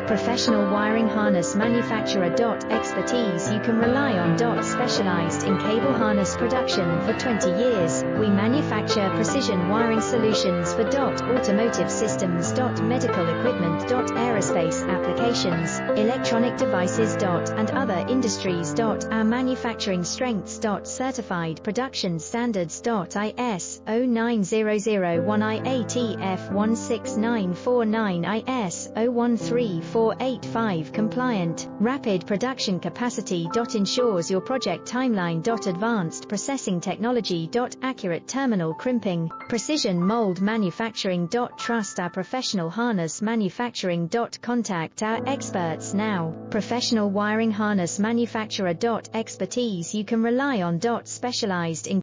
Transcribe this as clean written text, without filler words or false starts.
Professional wiring harness manufacturer. Expertise you can rely on. Specialized in cable harness production for 20 years, we manufacture precision wiring solutions for automotive systems. Medical equipment. Aerospace applications, electronic devices. And other industries. Our manufacturing strengths. Certified production standards. IS-09001 IATF 16949 IS-013485 compliant. Rapid production capacity. Ensures your project timeline. Advanced processing technology. Accurate terminal crimping. Precision mold manufacturing. Trust our professional harness manufacturing. Contact our experts now. Professional wiring harness manufacturer. Expertise you can rely on. Specialized in